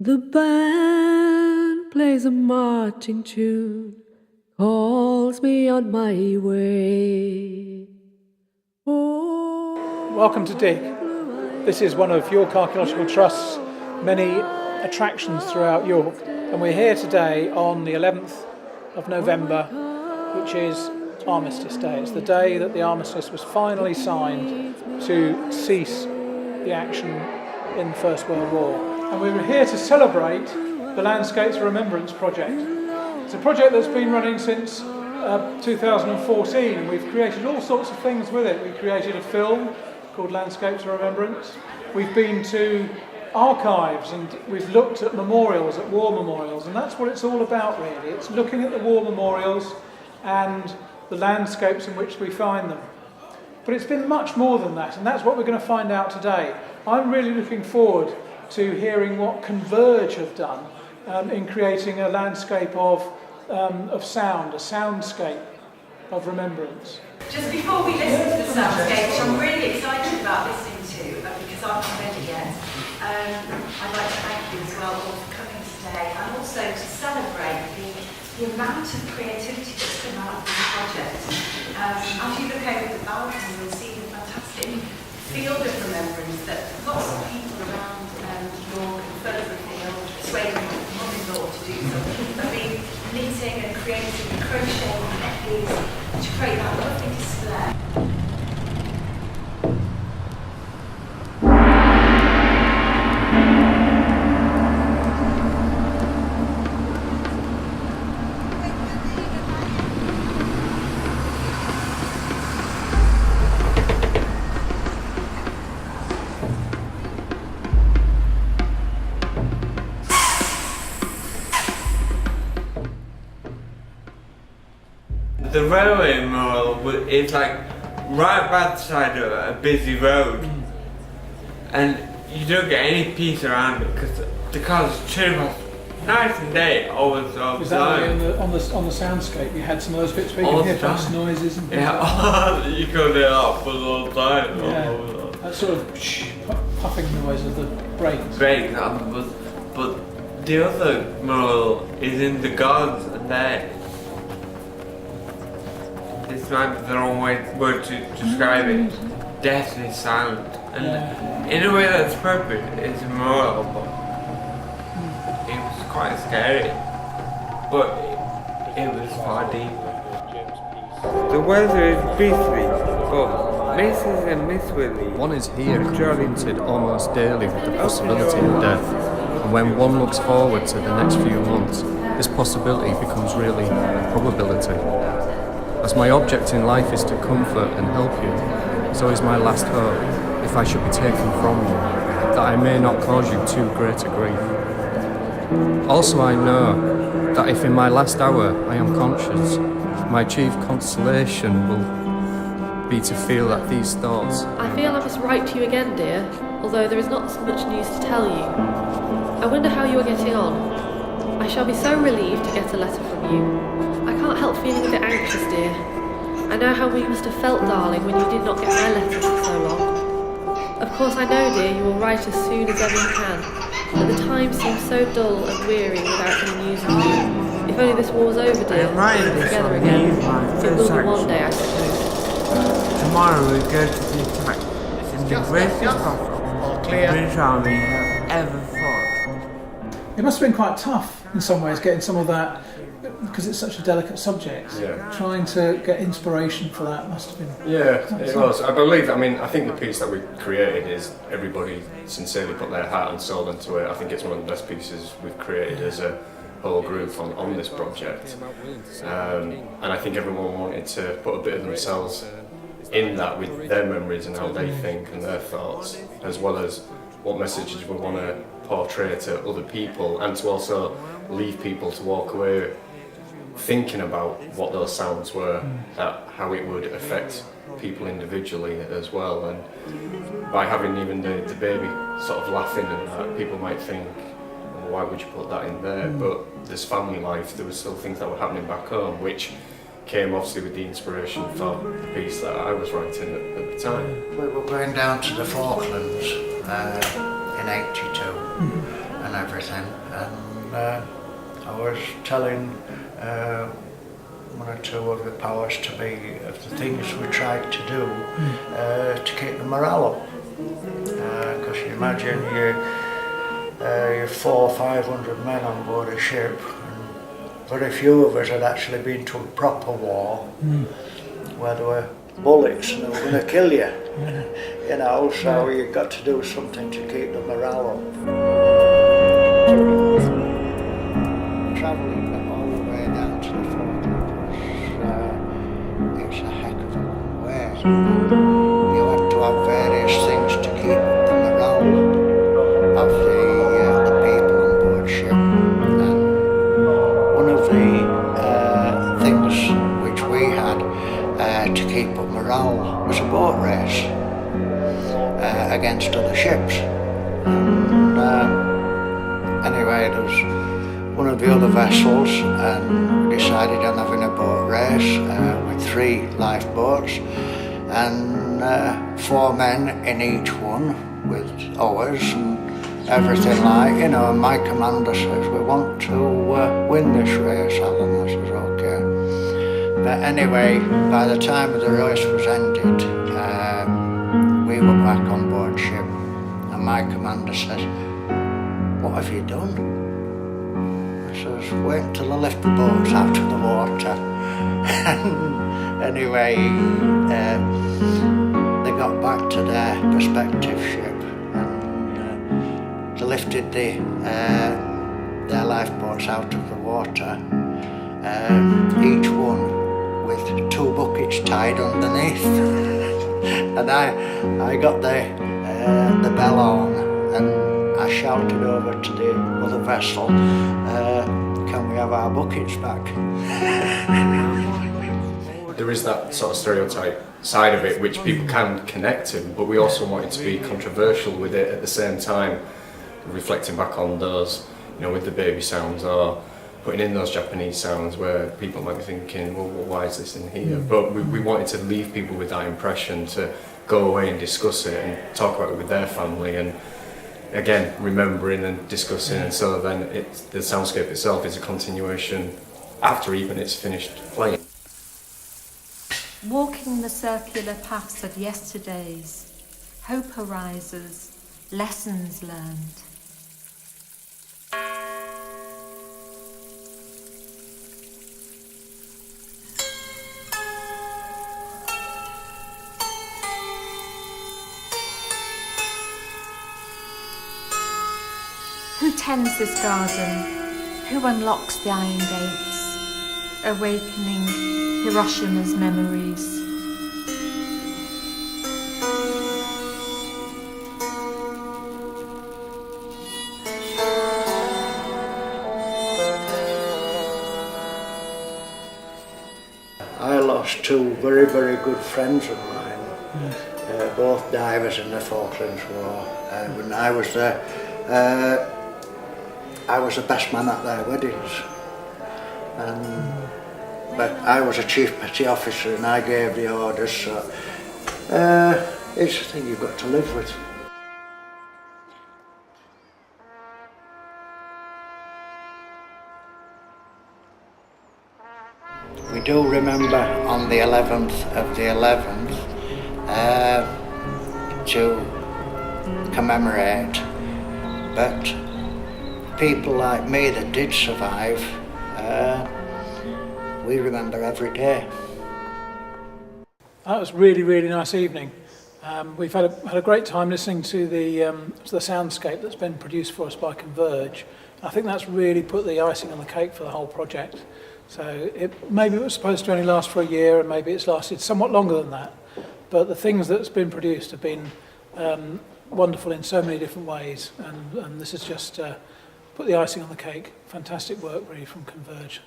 The band plays a marching tune, calls me on my way. Oh, welcome to Dig. This is one of York Archaeological Trust's many attractions throughout York, and we're here today on the 11th of November, which is Armistice Day. It's the day that the armistice was finally signed to cease the action in the First World War. And we were here to celebrate the Lanscapes Remembrance project. It's a project that's been running since 2014. We've created all sorts of things with it. We created a film called Landscapes Remembrance. We've been to archives and we've looked at memorials, at war memorials, and that's what it's all about really. It's looking at the war memorials and the landscapes in which we find them. But it's been much more than that, and that's what we're going to find out today. I'm really looking forward to hearing what Converge have done in creating a landscape of sound, a soundscape of remembrance. Just before we listen to the soundscape, which I'm really excited about listening to, because I'm not ready yet, I'd like to thank you as well all for coming today, and also to celebrate the amount of creativity that's come out of this project. As you look over the balcony, you'll see the fantastic field of remembrance that lots of people around York and further afield, persuading my mother-in-law to do something, have been knitting and creating and crocheting and necklaces to create that lovely display. The railway memorial is like right by the side of a busy road, and you don't get any peace around it because the cars are night and day, always all the Is that time. on the soundscape? You had some of those bits where you All could hear the bus time. noises and things Yeah, like that. you go there up all the time. Yeah. That sort of puffing noise of the brakes. Great, but the other memorial is in the gardens, and there. This might be the wrong word to describe it. Deathly silent, and in a way that's appropriate. It's a memorial, but it was quite scary. But it was far deeper. The weather is beastly, but Mrs. and Miss Willie. One is here confronted almost daily with the possibility of death, and when one looks forward to the next few months, this possibility becomes really a probability. As my object in life is to comfort and help you, so is my last hope, if I should be taken from you, that I may not cause you too great a grief. Also I know that if in my last hour I am conscious, my chief consolation will be to feel that these thoughts... I feel I must write to you again, dear, although there is not so much news to tell you. I wonder how you are getting on. I shall be so relieved to get a letter from you. I can't help feeling a bit anxious, dear. I know how you must have felt, darling, when you did not get my letters for so long. Of course I know, dear, you will write as soon as ever you can, but the time seems so dull and weary without any news of you. If only this war was over, dear, and we were together again. It will be one day, I suppose. Tomorrow we go to the attack. It's in the greatest battle the British Army have ever fought. It must have been quite tough in some ways getting some of that, because it's such a delicate subject. Yeah. Trying to get inspiration for that must have been... Yeah, it was. I think the piece that we created is everybody sincerely put their heart and soul into it. I think it's one of the best pieces we've created as a whole group on this project. And I think everyone wanted to put a bit of themselves in that with their memories and how they think and their thoughts, as well as what messages we want to portray to other people, and to also leave people to walk away thinking about what those sounds were, how it would affect people individually as well. And by having even the baby sort of laughing and that, people might think, well, why would you put that in there? But there's family life, there were still things that were happening back home, which came obviously with the inspiration for the piece that I was writing at the time. We were going down to the Falklands in '82, and and everything, and I was telling one or two of the powers to be of the things we tried to do to keep the morale up. Because you imagine you're 400 or 500 men on board a ship, and very few of us had actually been to a proper war where there were bullets and they were going to kill you. You know, so you've got to do something to keep the morale up. Travelling all the way down to the fort, it's a heck of a long way. You have to have various things to keep the morale of the people on board ship. And one of the things which we had to keep up morale was a boat race against other ships. And anyway, there was one of the other vessels, and we decided on having a boat race with 3 lifeboats and 4 men in each one with oars and everything like, you know, and my commander says, we want to win this race, Alan. I says, okay. But anyway, by the time the race was ended, we were back on board ship, and my commander says, what have you done? I says, wait until I lift the boats out of the water. And anyway, they got back to their respective ship, and they lifted their lifeboats out of the water, each one with 2 buckets tied underneath. And I got the bell on, and I shouted over to the other vessel, can we have our buckets back? There is that sort of stereotype side of it which people can connect to, but we also wanted to be controversial with it at the same time, reflecting back on those, you know, with the baby sounds or putting in those Japanese sounds where people might be thinking, well, why is this in here? But we wanted to leave people with that impression to go away and discuss it and talk about it with their family, and again, remembering and discussing, and so then the soundscape itself is a continuation after even it's finished playing. Walking the circular paths of yesterdays, hope arises, lessons learned. Who tends this garden? Who unlocks the iron gates, awakening Hiroshima's memories? I lost 2 very, very good friends of mine, both divers in the Falklands War. When I was there, I was the best man at their weddings, but I was a chief petty officer and I gave the orders, so it's a thing you've got to live with. We do remember on the 11th of the 11th to commemorate, but people like me that did survive, we remember every day. That was really, really nice evening. We've had a great time listening to the soundscape that's been produced for us by Converge. I think that's really put the icing on the cake for the whole project. So maybe it was supposed to only last for a year, and maybe it's lasted somewhat longer than that. But the things that's been produced have been wonderful in so many different ways, and this has just put the icing on the cake. Fantastic work really from Converge.